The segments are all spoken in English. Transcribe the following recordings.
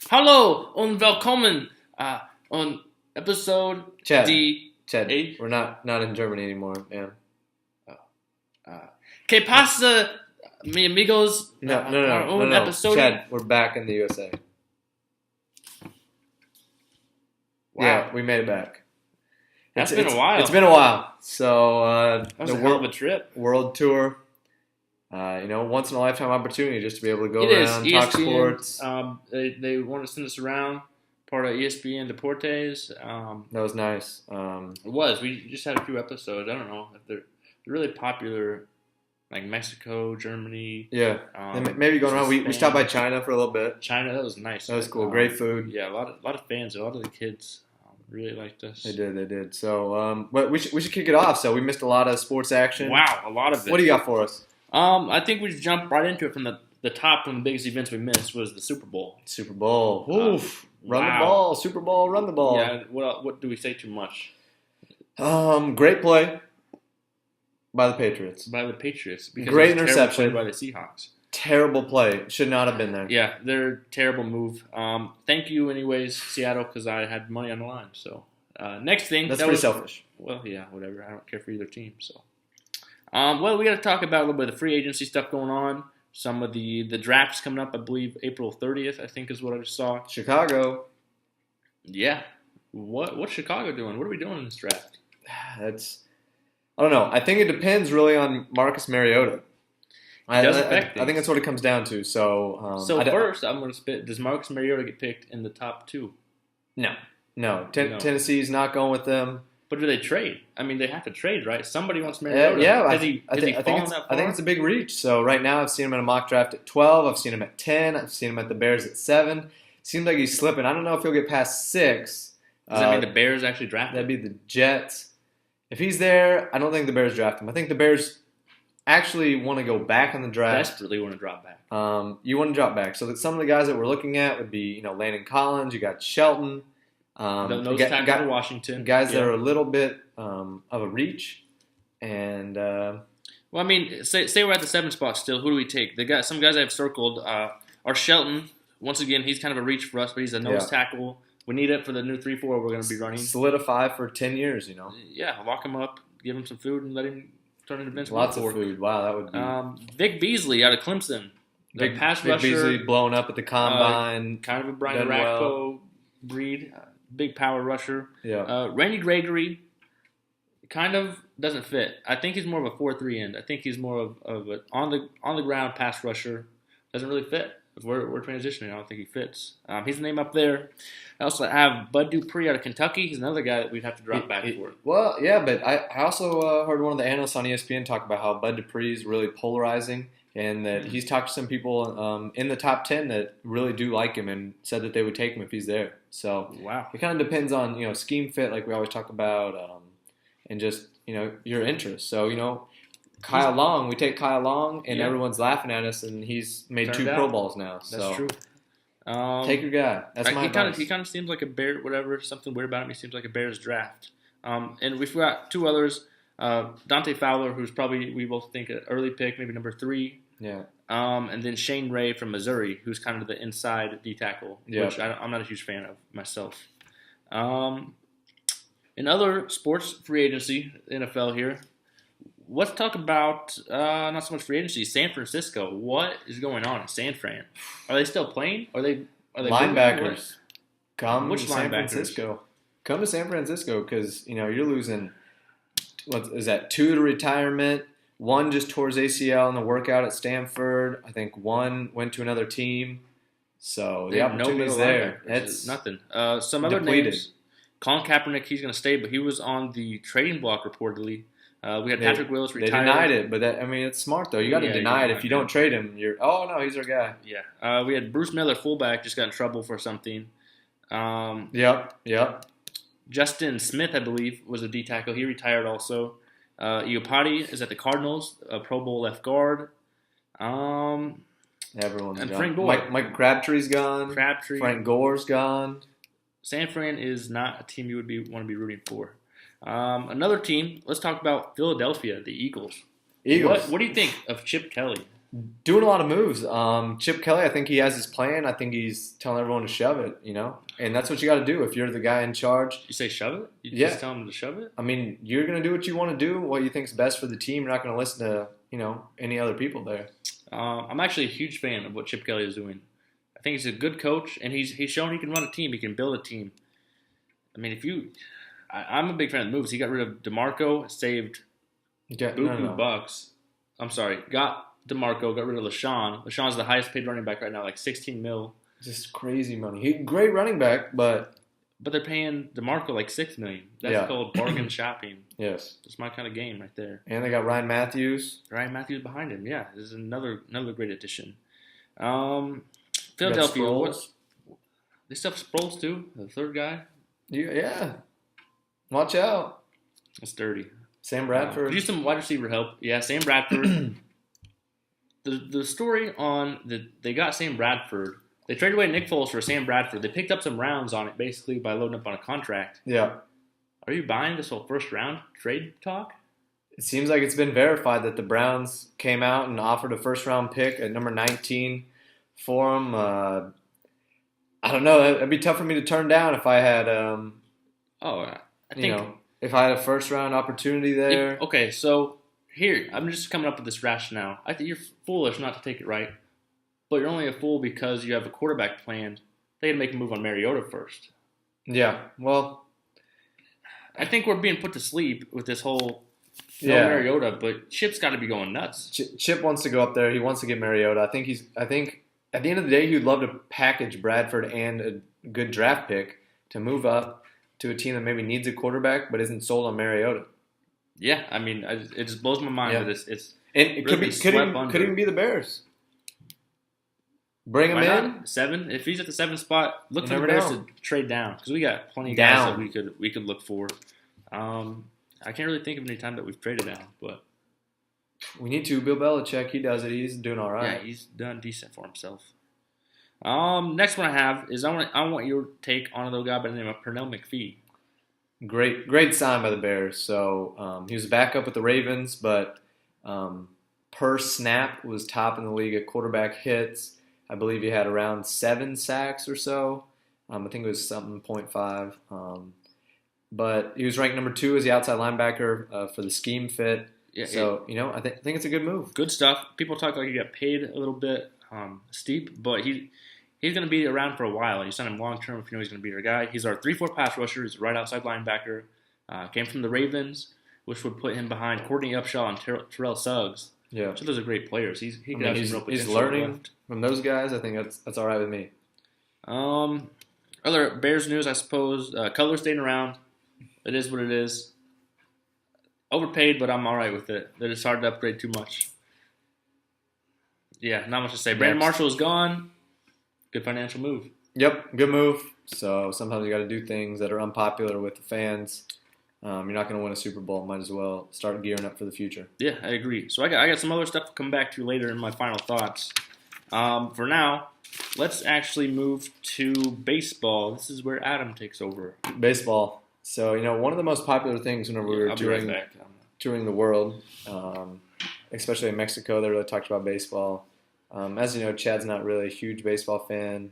Hallo und willkommen on episode Chad, D. Chad, Eight. we're not in Germany anymore, man. Que pasa, mi amigos? No, Our own no. episode. Chad, we're back in the USA. Wow. Yeah, we made it back. That's been a while. It's been a while. So That was a hell of a trip. world tour. Once in a lifetime opportunity just to be able to go It is. around, talk ESPN, sports. They want to send us around. Part of ESPN Deportes. That was nice. It was. We just had a few episodes. I don't know if they're really popular, like Mexico, Germany. Yeah, and maybe going around. We stopped by China for a little bit. China. That was nice. That was cool. Great food. Yeah, a lot of fans. A lot of the kids really liked us. They did. So, but we should kick it off. So we missed a lot of sports action. Wow, a lot of it. What do you got for us? I think we just jump right into it from the top. One of the biggest events we missed was the Super Bowl. Super Bowl. Oof. Run the Wow. ball. Super Bowl. Run the ball. Yeah. What do we say too much? Great play by the Patriots. By the Patriots. Because Great it was a terrible interception. play by the Seahawks. Terrible play. Should not have been there. Yeah, their terrible move. Thank you, anyways, Seattle, because I had money on the line. So next thing. That's pretty selfish. Well, yeah, whatever. I don't care for either team. So, we got to talk about a little bit of the free agency stuff going on. Some of the drafts coming up. I believe April 30th. I think is what I just saw. Chicago. Yeah. What's Chicago doing? What are we doing in this draft? I don't know. I think it depends really on Marcus Mariota. I think that's what it comes down to. So, First, I'm going to spit. Does Marcus Mariota get picked in the top two? No. No. Tennessee's not going with them. But do they trade? I mean, they have to trade, right? Somebody wants Mariota. Yeah, Has he fallen that far? I think it's a big reach. So right now, I've seen him in a mock draft at 12. I've seen him at 10. I've seen him at the Bears at 7. Seems like he's slipping. I don't know if he'll get past 6. Does that mean the Bears actually draft him? That'd be the Jets. If he's there, I don't think the Bears draft him. I think the Bears actually want to go back in the draft. Desperately want to drop back. You want to drop back. So that some of the guys that we're looking at would be, Landon Collins. You got Shelton. Those tackles for Washington. Guys that are a little bit of a reach. And well, I mean, say we're at the 7 spot still. Who do we take? Some guys I have circled are Shelton. Once again, he's kind of a reach for us, but he's a nose tackle. We need it for the new 3-4 we're going to be running. Solidify for 10 years, Yeah, lock him up, give him some food, and let him turn into Vince Lots Wilfork. of food. Wow, that would be... Vic Beasley out of Clemson. The pass Vic rusher. Beasley blown up at the combine. Kind of a Brian done Rakpo well. breed. Big power rusher. Yeah. Randy Gregory kind of doesn't fit. I think he's more of a 4-3 end. I think he's more of an on the ground pass rusher. Doesn't really fit. If we're transitioning, I don't think he fits. He's the name up there. I also have Bud Dupree out of Kentucky. He's another guy that we'd have to drop back for. Well, yeah, but I also heard one of the analysts on ESPN talk about how Bud Dupree is really polarizing and that he's talked to some people in the top 10 that really do like him and said that they would take him if he's there. So wow, it kind of depends on scheme fit, like we always talk about, and just your interest. So Kyle Long, we take Kyle Long, and everyone's laughing at us, and he's made 2 Pro Bowls now. That's so true. Take your guy. That's my advice. He kind of seems like a Bear, whatever. Something weird about him. He seems like a Bears draft. And we've got 2 others. Dante Fowler, who's probably we both think an early pick, maybe number 3. Yeah. And then Shane Ray from Missouri, who's kind of the inside D tackle, which I'm not a huge fan of myself. In other sports free agency, NFL here. Let's talk about not so much free agency. San Francisco. What is going on in San Fran? Are they still playing? Are they linebackers? Come Which to San linebackers? Francisco. Come to San Francisco because you're losing. What is that? 2 to retirement. 1 just tore his ACL in the workout at Stanford. I think 1 went to another team. So the opportunity's there. It's nothing. Some other depleted. names. Colin Kaepernick, he's going to stay, but he was on the trading block reportedly. We had Patrick Willis retired. They denied it, but it's smart though. You got to deny it. If you don't trade him, no, he's our guy. Yeah. We had Bruce Miller, fullback, just got in trouble for something. Yep. Justin Smith, I believe, was a D tackle. He retired also. Iupati is at the Cardinals, a Pro Bowl left guard. Everyone's and gone. Frank Gore. Mike Crabtree's gone. Frank Gore's gone. San Fran is not a team you would want to be rooting for. Another team. Let's talk about Philadelphia, the Eagles. What do you think of Chip Kelly? Doing a lot of moves. Chip Kelly, I think he has his plan. I think he's telling everyone to shove it, and that's what you got to do if you're the guy in charge. You say shove it? You Yeah. just tell him to shove it? I mean, you're going to do what you want to do, what you think's best for the team. You're not going to listen to, any other people there. I'm actually a huge fan of what Chip Kelly is doing. I think he's a good coach, and he's shown he can run a team. He can build a team. I mean, I'm a big fan of the moves. He got rid of DeMarco, saved buku bucks. I'm sorry, got DeMarco, got rid of LaShawn. LaShawn's the highest paid running back right now, like $16 million. Just crazy money. He's a great running back, but they're paying DeMarco like $6 million. That's called bargain shopping. Yes, it's my kind of game right there. And they got Ryan Matthews. Ryan Matthews behind him. Yeah, this is another great addition. Philadelphia. They still have Sproles too, the third guy. Yeah. Watch out. That's dirty. Sam Bradford. Use some wide receiver help. Yeah, Sam Bradford. the story on they got Sam Bradford. They traded away Nick Foles for Sam Bradford. They picked up some rounds on it, basically, by loading up on a contract. Yeah. Are you buying this whole first round trade talk? It seems like it's been verified that the Browns came out and offered a first round pick at number 19 for him. I don't know. It'd be tough for me to turn down if I had, I think if I had a first round opportunity there. Okay, so here I'm just coming up with this rationale. I think you're foolish not to take it right, but you're only a fool because you have a quarterback planned. They had to make a move on Mariota first. Yeah, well, I think we're being put to sleep with this whole Mariota, but Chip's got to be going nuts. Chip wants to go up there. He wants to get Mariota. I think at the end of the day, he'd love to package Bradford and a good draft pick to move up to a team that maybe needs a quarterback but isn't sold on Mariota. Yeah, I mean, it just blows my mind that it could even be the Bears. Bring him in 7. If he's at the 7th spot, look for the Bears to trade down because we got plenty of guys that we could look for. I can't really think of any time that we've traded down, but we need to. Bill Belichick, he does it. He's doing all right. Yeah, he's done decent for himself. Next one I have is I want your take on a little guy by the name of Pernell McPhee. Great sign by the Bears. So he was a backup with the Ravens, but per snap was top in the league at quarterback hits. I believe he had around 7 sacks or so. I think it was something 0.5. But he was ranked number 2 as the outside linebacker for the scheme fit. Yeah, so, I think it's a good move. Good stuff. People talk like he got paid a little bit steep, but he's going to be around for a while. You sign him long term if you know he's going to be your guy. He's our 3-4 pass rusher. He's a right outside linebacker. Came from the Ravens, which would put him behind Courtney Upshaw and Terrell Suggs. Yeah. So those are great players. He's learning left. From those guys. I think that's all right with me. Other Bears news, I suppose. Cutler staying around. It is what it is. Overpaid, but I'm all right with it. They're just hard to upgrade too much. Yeah, not much to say. Brandon Marshall is gone. Good financial move. Yep, good move. So sometimes you got to do things that are unpopular with the fans. You're not going to win a Super Bowl. Might as well start gearing up for the future. Yeah, I agree. So I got some other stuff to come back to later in my final thoughts. For now, let's actually move to baseball. This is where Adam takes over. Baseball. So, one of the most popular things whenever we were touring the world, especially in Mexico, they really talked about baseball. As you know, Chad's not really a huge baseball fan.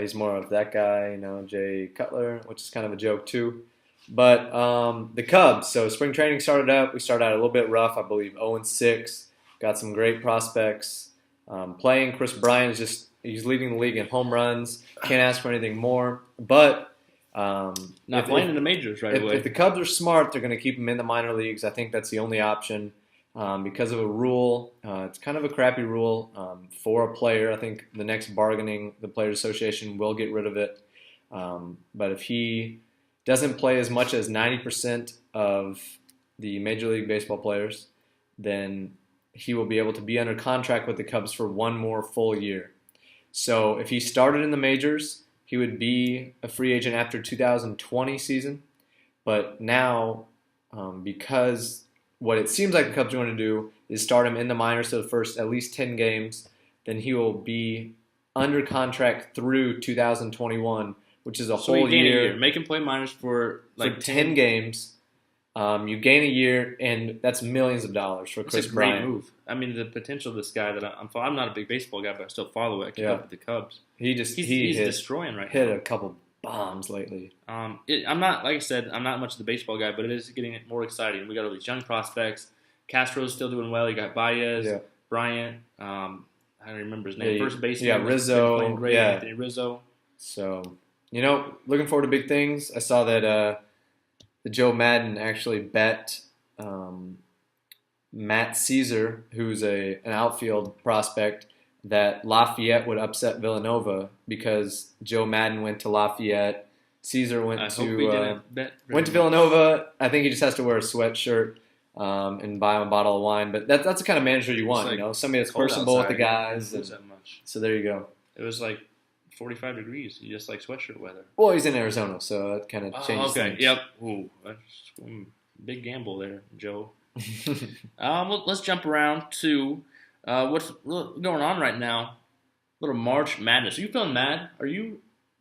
He's more of that guy, Jay Cutler, which is kind of a joke too. But the Cubs, so spring training started up. We started out a little bit rough, I believe 0-6. Got some great prospects. Playing, Chris Bryant he's leading the league in home runs. Can't ask for anything more. But not playing in the majors right away. If the Cubs are smart, they're going to keep him in the minor leagues. I think that's the only option because of a rule. It's kind of a crappy rule for a player. I think the next bargaining, the Players Association will get rid of it. But if he doesn't play as much as 90% of the Major League Baseball players, then he will be able to be under contract with the Cubs for one more full year. So if he started in the majors, he would be a free agent after 2020 season. But now, because what it seems like the Cubs are going to do is start him in the minors for the first at least 10 games, then he will be under contract through 2021, which is a whole year. Make him play minors for 10 games. You gain a year, and that's millions of dollars for It's Chris a great Bryant. move. I mean, the potential of this guy that I'm not a big baseball guy, but I still follow it. I keep Yeah. up with the Cubs. He's He's destroying right hit now. a couple bombs lately. I'm not, like I said, I'm not much of the baseball guy, but it is getting more exciting. We got all these young prospects. Castro's still doing well. You got Baez, Yeah. Bryant. I don't remember his name. Yeah, First baseman. yeah, has Rizzo, been playing great. yeah. Anthony Rizzo. So, looking forward to big things. I saw that Joe Madden actually bet Matt Caesar, who's an outfield prospect, that Lafayette would upset Villanova because Joe Madden went to Lafayette. Caesar went Hope we didn't bet very went to much. Villanova. I think he just has to wear a sweatshirt and buy him a bottle of wine. But that's the kind of manager you want, like somebody that's cold personable with the outside. guys. It was that much. So there you go. It was like 45 degrees. You just like sweatshirt weather. Well, he's in Arizona, so that kind of changes okay. things. Yep. Ooh, that's big gamble there, Joe. Let's jump around to what's going on right now. Little March Madness. Are you feeling mad? Are you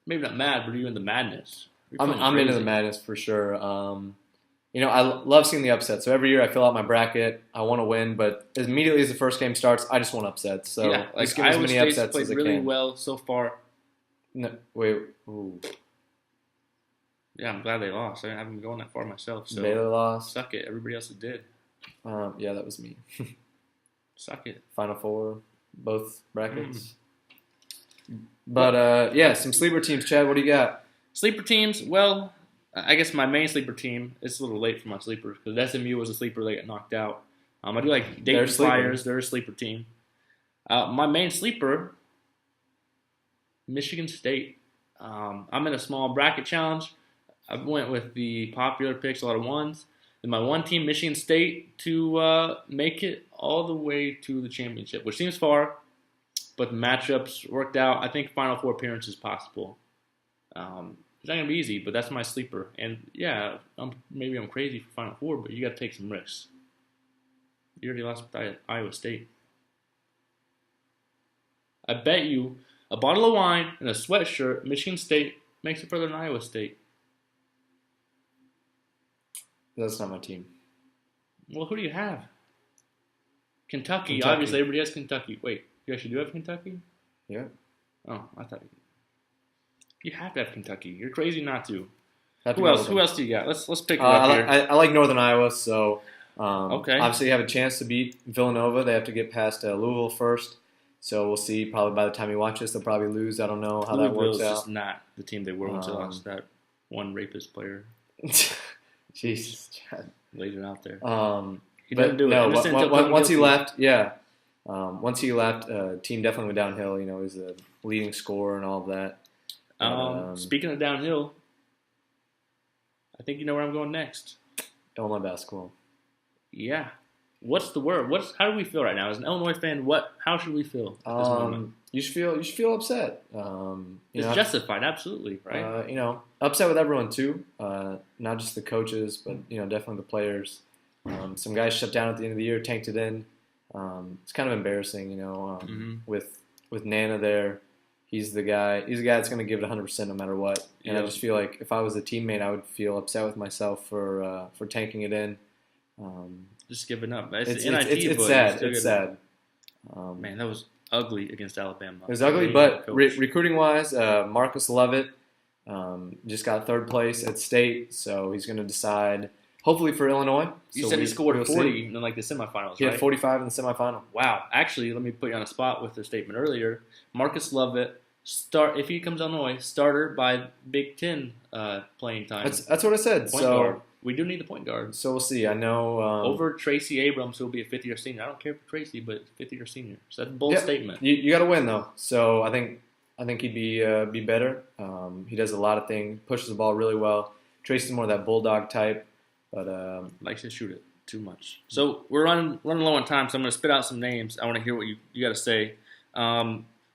maybe not mad, but are you in the madness? I'm into the madness for sure. I love seeing the upsets. So every year I fill out my bracket. I want to win, but immediately as the first game starts, I just want upsets. So yeah, just like give me as Iowa many State's upsets played as I really can. well so far. No, wait, ooh. Yeah, I'm glad they lost. I haven't been going that far myself. So Baylor lost. suck it. Everybody else did. Yeah, that was me. Suck it. Final four, both brackets. But yeah, some sleeper teams. Chad, what do you got? Sleeper teams. Well, I guess my main sleeper team. It's a little late for my sleepers because SMU was a sleeper. They got knocked out. I do like Dayton Flyers. They're a sleeper team. My main sleeper, Michigan State. I'm in a small bracket challenge. I went with the popular picks, a lot of ones. And my one team, Michigan State, to make it all the way to the championship, which seems far, but the matchups worked out. I think Final Four appearance is possible. It's not going to be easy, but that's my sleeper. And yeah, maybe I'm crazy for Final Four, but you got to take some risks. You already lost with Iowa State. I bet you a bottle of wine and a sweatshirt, Michigan State makes it further than Iowa State. That's not my team. Well, who do you have? Kentucky. Obviously, everybody has Kentucky. Wait, you actually do have Kentucky? Yeah. Oh, I thought you have to have Kentucky. You're crazy not to. Who else? Who else do you got? Let's pick it up here. I like Northern Iowa, so okay. Obviously you have a chance to beat Villanova. They have to get past Louisville first, so we'll see. Probably by the time you watch this, they'll probably lose. I don't know how that works out. Just not the team they were once they lost that one rapist player. Jesus, Chad. Laid it out there. He But didn't do it. Once he left, yeah. Once he left, team definitely went downhill. He's a leading scorer and all of that. Speaking of downhill, I think you know where I'm going next. Illinois basketball. Yeah. What's the word? How do we feel right now? As an Illinois fan, how should we feel at this moment? You should feel upset. It's justified, absolutely, right? Upset with everyone too. Not just the coaches, but definitely the players. Some guys shut down at the end of the year, tanked it in. It's kind of embarrassing, with Nana there. He's the guy that's going to give it 100% no matter what. And I just feel like if I was a teammate, I would feel upset with myself for tanking it in. Just giving up. It's sad. It's sad. Man, that was ugly against Alabama. It was ugly, but recruiting-wise, Marcus Lovett just got third place at state, so he's going to decide, hopefully for Illinois. You said he scored 40 in the semifinals, He had 45 in the semifinal. Wow. Actually, let me put you on a spot with the statement earlier. Marcus Lovett, if he comes Illinois, starter by Big Ten playing time. That's what I said. Point guard. We do need the point guard. So we'll see. I know over Tracy Abrams, who will be a fifth-year senior. I don't care for Tracy, but fifth-year senior. So that's a bold statement. You got to win though. So I think he'd be better. He does a lot of things. Pushes the ball really well. Tracy's more that bulldog type, but likes to shoot it too much. So we're running low on time. So I'm going to spit out some names. I want to hear what you got to say.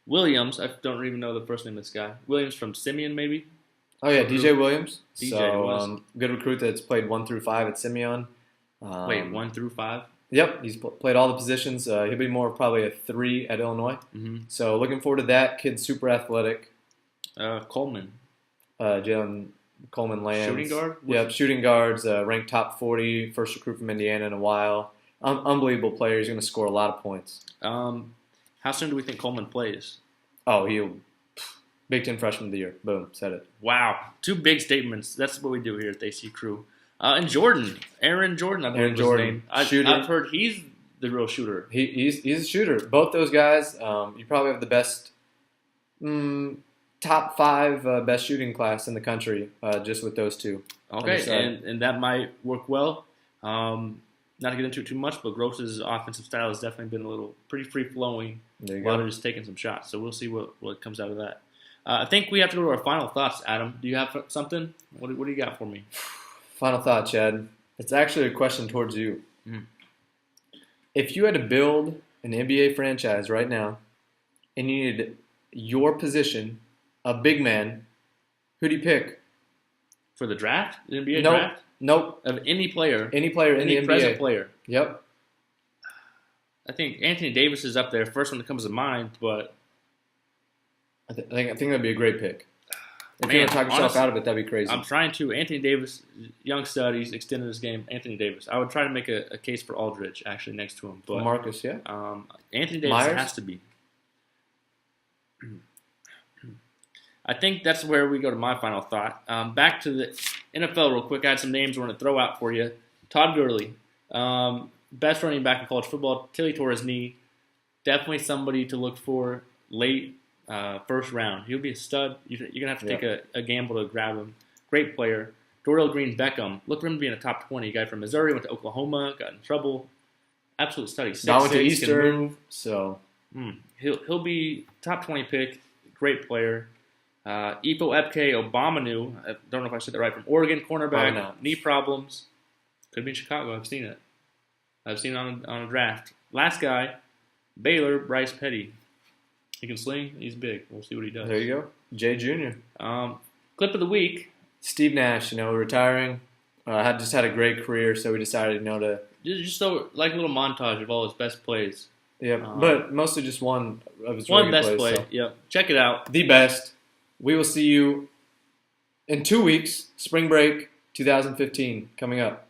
Williams. I don't even know the first name of this guy. Williams from Simeon, maybe. Oh yeah, DJ Williams. DJ good recruit that's played 1 through 5 at Simeon. Wait, 1 through 5? Yep, he's played all the positions. He'll be more probably a 3 at Illinois. Mm-hmm. So looking forward to that. Kid's super athletic. Coleman. Jalen Coleman Lands. Shooting guard? Yep, shooting guards, ranked top 40, first recruit from Indiana in a while. Unbelievable player. He's going to score a lot of points. How soon do we think Coleman plays? Oh, he'll Big Ten Freshman of the Year. Boom, said it. Wow, 2 big statements. That's what we do here at the AC Crew. And Jordan, Aaron Jordan, I believe Aaron was Jordan, his name. I've heard he's the real shooter. He's a shooter. Both those guys, you probably have the best, top 5 best shooting class in the country just with those two. Okay, and that might work well. Not to get into it too much, but Gross's offensive style has definitely been pretty free-flowing while they're just taking some shots. So we'll see what comes out of that. I think we have to go to our final thoughts, Adam. Do you have something? What do you got for me? Final thought, Chad. It's actually a question towards you. Mm. If you had to build an NBA franchise right now and you needed your position, a big man, who do you pick? For the draft? The NBA draft? Nope. Of any player? Any player in the NBA. Present player? Yep. I think Anthony Davis is up there, first one that comes to mind, but I think that'd be a great pick. If Man, you want to talk yourself honestly, out of it, that'd be crazy. I'm trying to. Anthony Davis, young stud, he's extended his game. Anthony Davis. I would try to make a case for Aldridge, actually, next to him. But Marcus, yeah. Anthony Davis Myers? has to be. I think that's where we go to my final thought. Back to the NFL real quick. I had some names I want to throw out for you. Todd Gurley, best running back in college football, till he tore his knee. Definitely somebody to look for late first round. He'll be a stud. You're going to have to take a gamble to grab him. Great player. Dorial Green-Beckham. Look for him to be in a top 20. Guy from Missouri, went to Oklahoma, got in trouble. Absolute stud. He's 6'6", went to Eastern, can move. so He'll be top 20 pick. Great player. Ifo Epke Obamanu, I don't know if I said that right, from Oregon, cornerback, knee problems. Could be in Chicago. I've seen it. I've seen it on a draft. Last guy, Baylor, Bryce Petty. He can sling. He's big. We'll see what he does. There you go. Jay Jr. Clip of the week. Steve Nash, retiring. Just had a great career, so we decided, to... Just so, like a little montage of all his best plays. Yeah, but mostly just one of his one best plays, play. So. Yep. Check it out. The best. We will see you in 2 weeks. Spring break 2015 coming up.